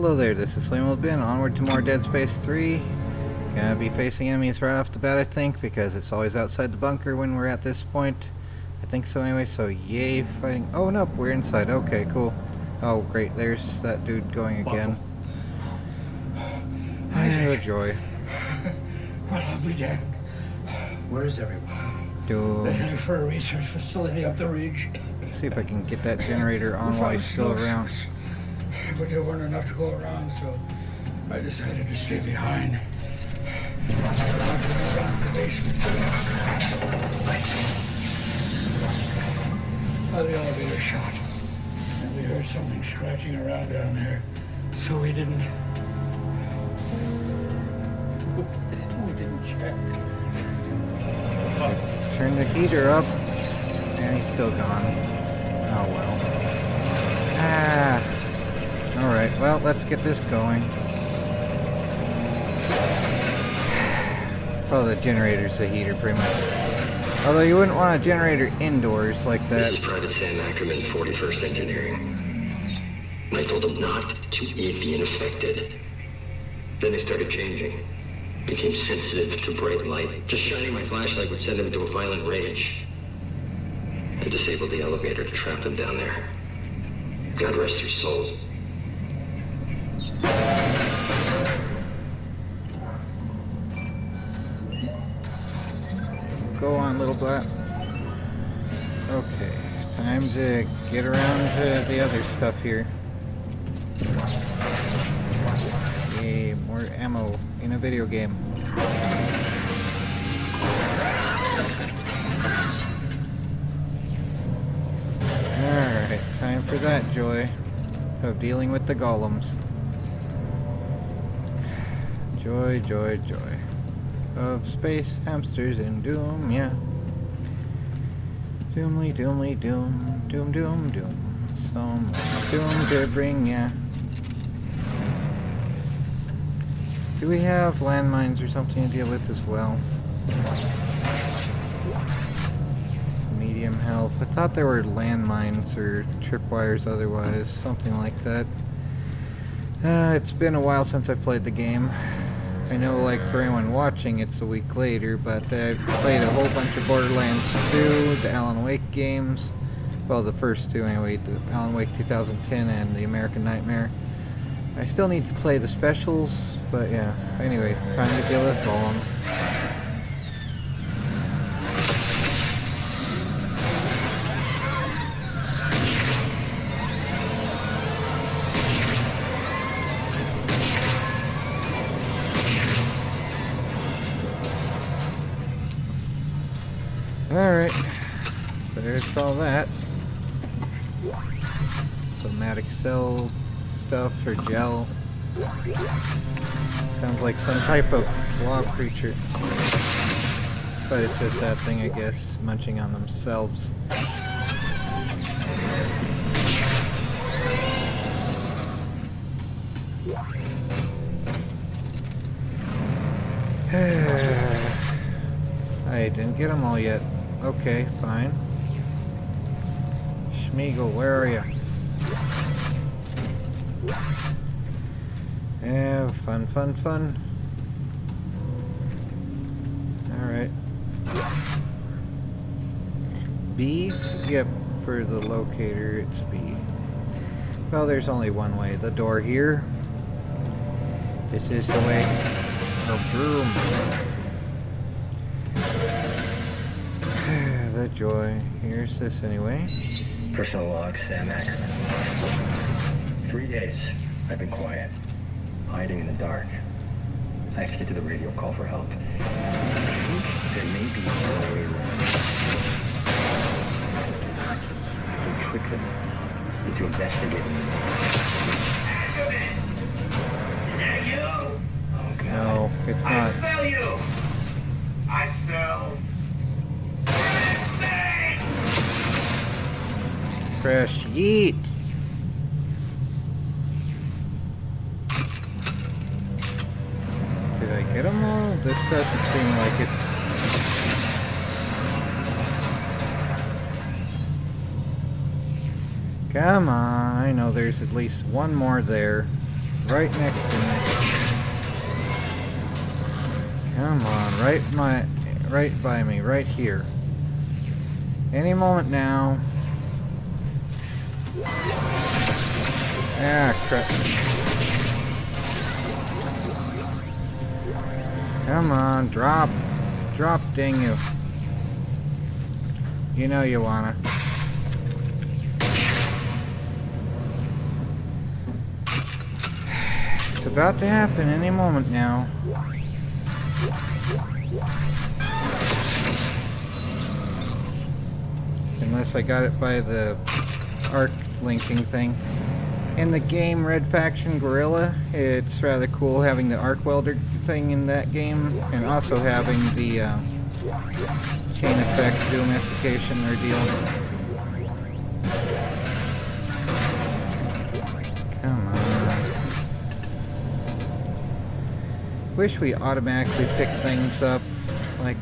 Hello there, this is Slamwell Bin, onward to more Dead Space 3. Gonna be facing enemies right off the bat, I think, because it's always outside the bunker when we're at this point. I think so anyway, so yay fighting. Oh no, we're inside, okay, cool. Oh great, there's that dude going again. Oh joy. Well, I'll be damned. Where's everyone? Dude. They're headed for a research facility up the ridge. Let's see if I can get that generator on while he's still around. But there weren't enough to go around, so I decided to stay behind. Around the basement. The elevator shot. And we heard something scratching around down there. So we didn't check. Turn the heater up. And he's still gone. Oh well. Ah. Alright, well, let's get this going. Well, the generator's the heater, pretty much. Although you wouldn't want a generator indoors like that. This is Private Sam Ackerman, 41st Engineering. I told them not to eat the infected. Then they started changing. Became sensitive to bright light. Just shining my flashlight would send them into a violent rage. I disabled the elevator to trap them down there. God rest their souls. Go on, little black. Okay, time to get around to the other stuff here. Yay, more ammo in a video game. Alright, time for that joy of dealing with the golems. Joy, joy, joy. Of space hamsters in doom, yeah. Doomly, doomly, doom, doom, doom, doom. So much doom to bring, yeah. Do we have landmines or something to deal with as well? Medium health. I thought there were landmines or tripwires otherwise, something like that. It's been a while since I played the game. I know, like, for anyone watching, it's a week later, but I've played a whole bunch of Borderlands 2, the Alan Wake games. Well, the first two anyway, the Alan Wake 2010 and the American Nightmare. I still need to play the specials, but yeah. Anyway, time to deal with Golem. Alright, there's all that. Somatic cell stuff or gel. Sounds like some type of blob creature. But it's just that thing, I guess, munching on themselves. I didn't get them all yet. Okay, fine. Smeagol, where are you? Yeah, fun, fun, fun. Alright. B? Yep, for the locator, it's B. Well, there's only one way. The door here. This is the way. Oh, boom. The joy. Here's this anyway. Personal log, Sam Ackerman. 3 days. I've been quiet. Hiding in the dark. I have to get to the radio call for help. There may be a way around. To trick them into investigating me. Is that you? Oh, God. No, it's not. I smell you! I smell... Fresh yeet! Did I get them all? This doesn't seem like it. Come on, I know there's at least one more there. right next to me. Come on, right by me, right here. Any moment now. Ah, crap. Come on, drop. Drop, dang you. You know you wanna. It's about to happen any moment now. Unless I got it by the arc linking thing. In the game Red Faction Guerrilla, it's rather cool having the arc welder thing in that game, and also having the chain effect zoomification ordeal. Come on. Wish we automatically pick things up. Like,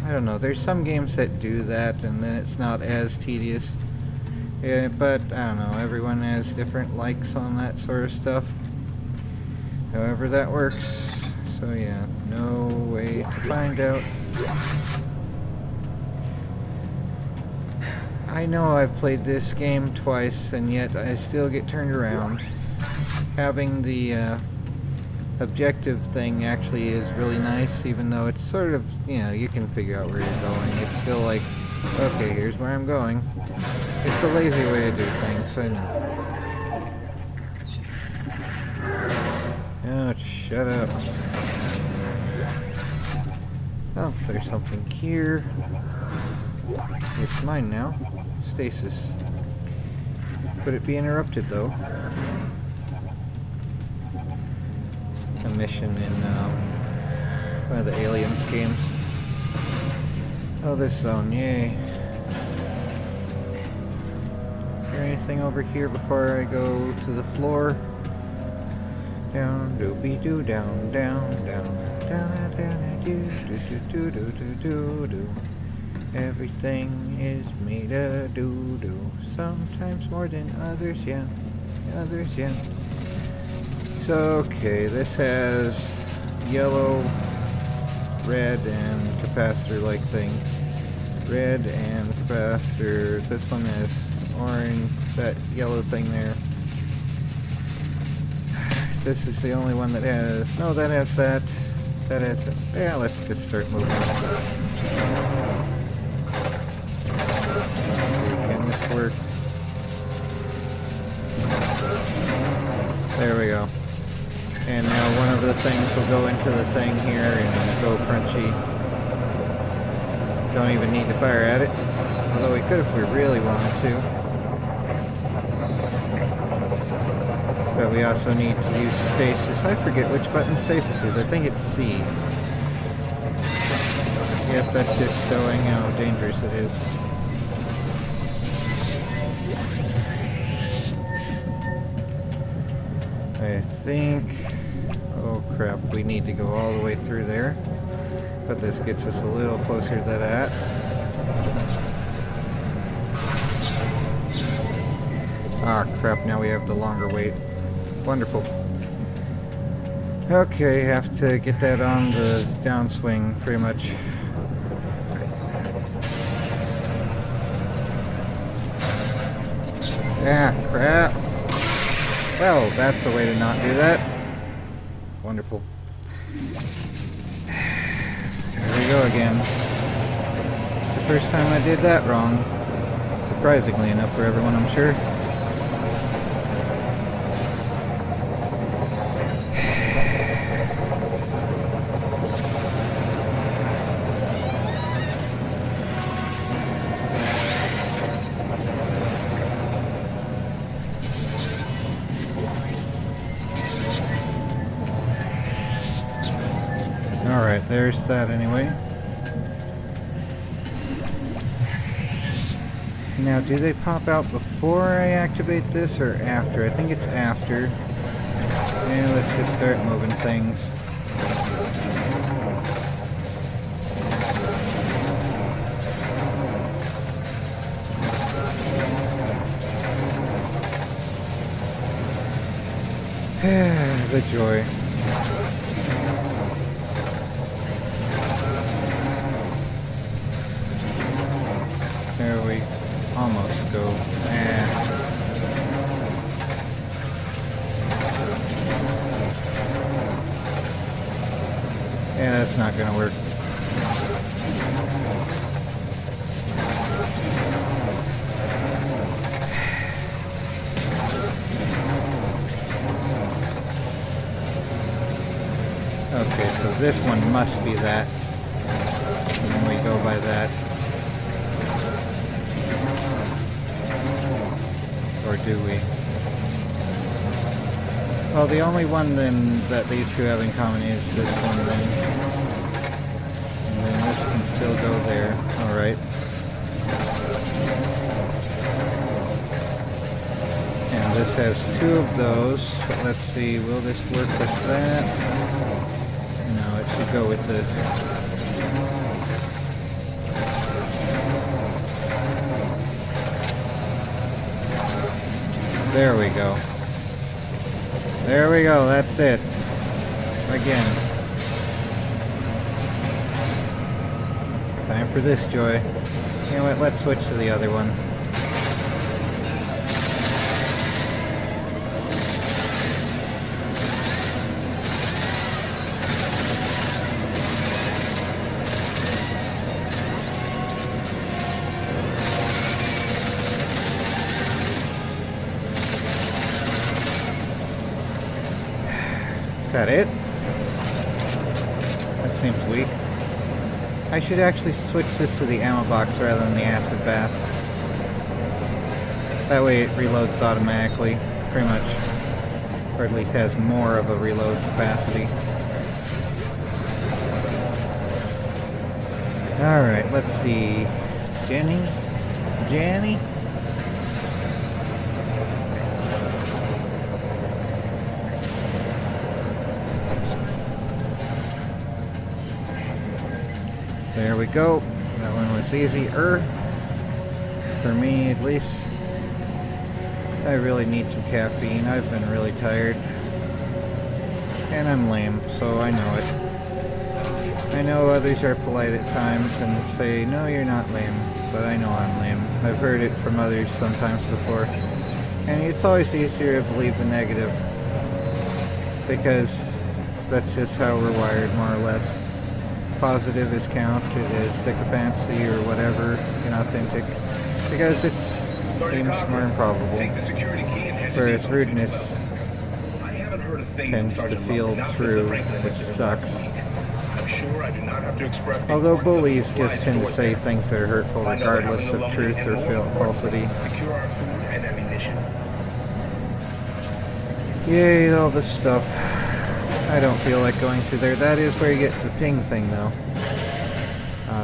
I don't know, there's some games that do that and then it's not as tedious. Yeah, but I don't know, everyone has different likes on that sort of stuff. However that works. So yeah, no way to find out. I know I've played this game twice and yet I still get turned around. Having the objective thing actually is really nice, even though it's sort of, you know, you can figure out where you're going. It's still like, okay, here's where I'm going. It's a lazy way to do things, I know. Oh, shut up. Oh, there's something here. It's mine now. Stasis. Could it be interrupted, though? A mission in one of the Aliens games. Oh, this zone, yay. Is there anything over here before I go to the floor? Down, doobie doo, down, down, down, down, down, do, do, do, do, do, do, do. Everything is made of doo-doo. Sometimes more than others, yeah. Others, yeah. So, okay, this has yellow, red, and capacitor-like thing. Red and capacitor. This one has orange, that yellow thing there. This is the only one that has... No, that has that. That has it. Yeah, let's just start moving. Can this work? There we go. And now one of the things will go into the thing here and go crunchy. Don't even need to fire at it. Although we could if we really wanted to. But we also need to use stasis. I forget which button stasis is. I think it's C. Yep, that's just showing how dangerous it is. I think... Oh crap, we need to go all the way through there. But this gets us a little closer to that. Ah crap, now we have the longer wait. Wonderful. Okay, have to get that on the downswing, pretty much. Ah, crap. Well, that's a way to not do that. Wonderful. There we go again. It's the first time I did that wrong. Surprisingly enough for everyone, I'm sure. Alright, there's that anyway. Now, do they pop out before I activate this or after? I think it's after. And let's just start moving things. The joy. There we almost go. Yeah, that's not gonna work. Okay, so this one must be that. And we go by that. Or do we? Well, the only one then that these two have in common is this one then. And then this can still go there. Alright. And this has two of those. But let's see, will this work with that? No, it should go with this. There we go. There we go, that's it. Again. Time for this joy. You know what, let's switch to the other one. Is that it? That seems weak. I should actually switch this to the ammo box rather than the acid bath. That way it reloads automatically, pretty much. Or at least has more of a reload capacity. Alright, let's see. Jenny? There we go. That one was easier. For me, at least. I really need some caffeine. I've been really tired. And I'm lame, so I know it. I know others are polite at times and say, no, you're not lame. But I know I'm lame. I've heard it from others sometimes before. And it's always easier to believe the negative. Because that's just how we're wired, more or less. Positive is counted as sycophancy or whatever, inauthentic, because it seems more improbable, whereas rudeness tends to feel true, which sucks. Although bullies just tend to say things that are hurtful regardless of truth or falsity. Yay, all this stuff. I don't feel like going through there. That is where you get the ping thing, though.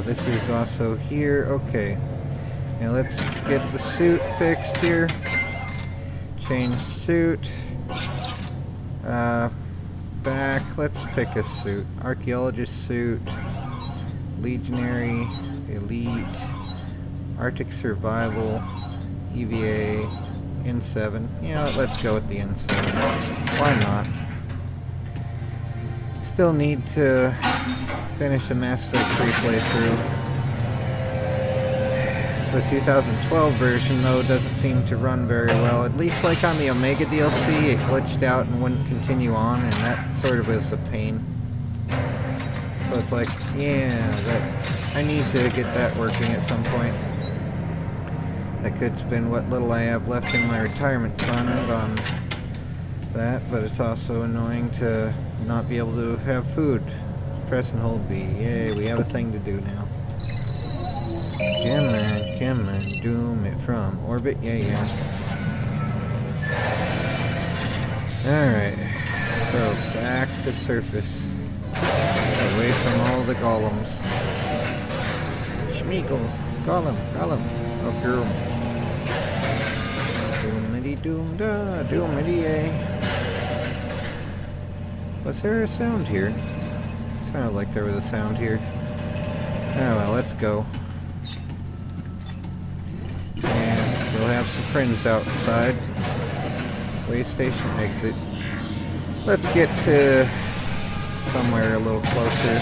This is also here. Okay. Now let's get the suit fixed here. Change suit. Back. Let's pick a suit. Archaeologist suit. Legionary. Elite. Arctic Survival. EVA. N7. You know what? Let's go with the N7. Why not? Still need to finish a Mass Effect 3 playthrough. The 2012 version, though, doesn't seem to run very well. At least like on the Omega DLC, it glitched out and wouldn't continue on, and that sort of was a pain. So it's like, yeah, I need to get that working at some point. I could spend what little I have left in my retirement fund on that, but it's also annoying to not be able to have food. Press and hold B. Yay, we have a thing to do now. Come on, doom it from orbit. Yeah. Alright, so back to surface. Away from all the golems. Smeagol, golem. Oh, girl. Doomity doom da, doomity yay. Was there a sound here? Sounded like there was a sound here. Oh well, let's go. And we'll have some friends outside. Way station exit. Let's get to somewhere a little closer.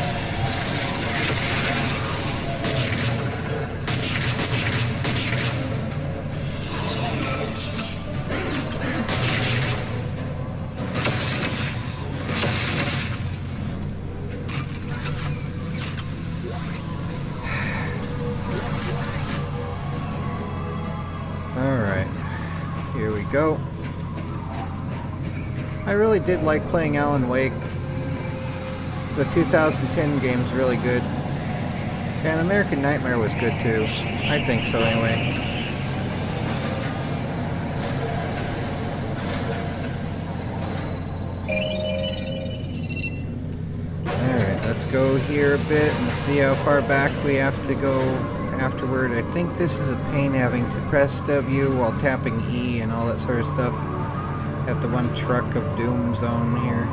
Alright, here we go. I really did like playing Alan Wake. The 2010 game's really good. And American Nightmare was good too. I think so anyway. Alright, let's go here a bit and see how far back we have to go afterward. I think this is a pain having to press W while tapping E and all that sort of stuff at the one truck of doom zone here.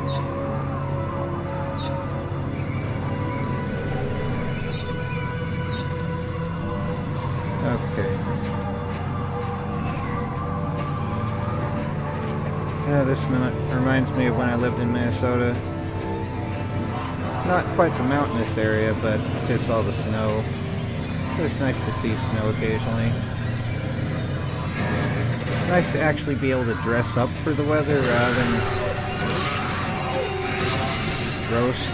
Okay. This reminds me of when I lived in Minnesota. Not quite the mountainous area, but just all the snow. It's nice to see snow occasionally. It's nice to actually be able to dress up for the weather rather than roast.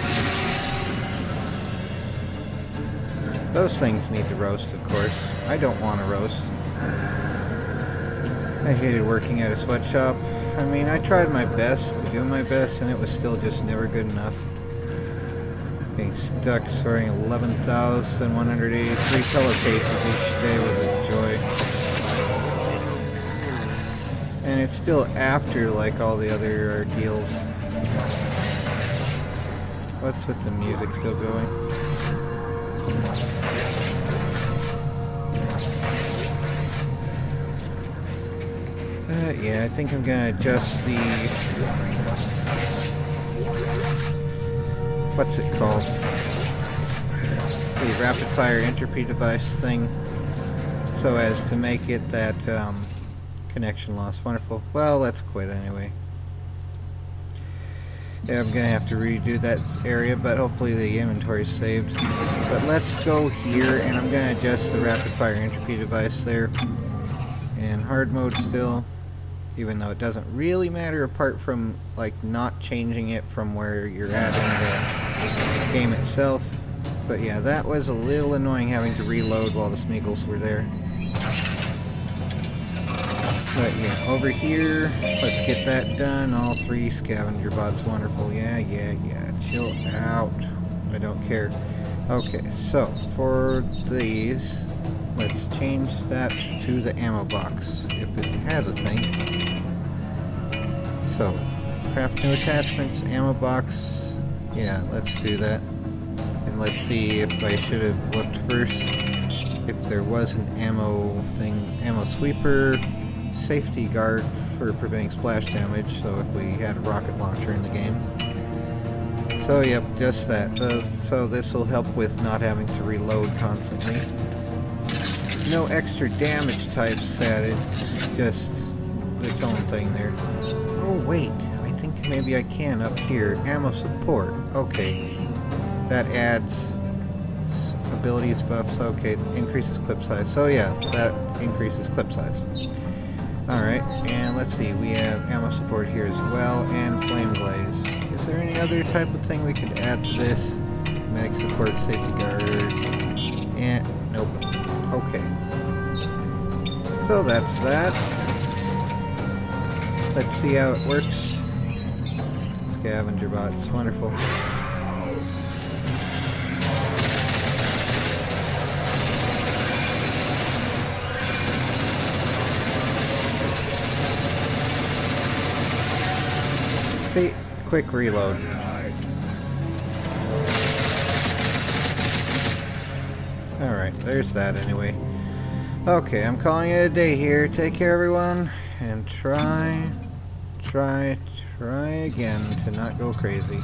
Those things need to roast, of course. I don't want to roast. I hated working at a sweatshop. I mean, I tried my best to do my best, and it was still just never good enough. Being stuck sorting 11,183 pillowcases each day was a joy. And it's still after, like, all the other ordeals. What's with the music still going? Yeah, I think I'm gonna adjust the... what's it called? The rapid fire entropy device thing, so as to make it that connection loss. Wonderful. Well, let's quit anyway. Yeah, I'm gonna have to redo that area, but hopefully the inventory's saved. But let's go here, and I'm gonna adjust the rapid fire entropy device there. And hard mode still, even though it doesn't really matter apart from like not changing it from where you're at in the game itself. But yeah, that was a little annoying having to reload while the smeagols were there. But yeah, over here, let's get that done. All 3 scavenger bots, wonderful. Yeah, chill out. I don't care. Okay, so for these, let's change that to the ammo box, if it has a thing. So, craft new attachments, ammo box. Yeah, let's do that. And let's see if I should have looked first if there was an ammo thing. Ammo sweeper, safety guard for preventing splash damage, so if we had a rocket launcher in the game. So yep, just that. So this will help with not having to reload constantly. No extra damage types added, just its own thing there. Oh wait, I think maybe I can up here. Ammo support. Okay. That adds abilities buffs. Okay, increases clip size. So yeah, that increases clip size. Alright, and let's see, we have ammo support here as well, and flame glaze. Is there any other type of thing we could add to this? Medic support, safety guard, and nope. Okay. So that's that. Let's see how it works. Scavenger bots, wonderful. See, quick reload. Alright, there's that anyway. Okay, I'm calling it a day here. Take care, everyone, and try again to not go crazy.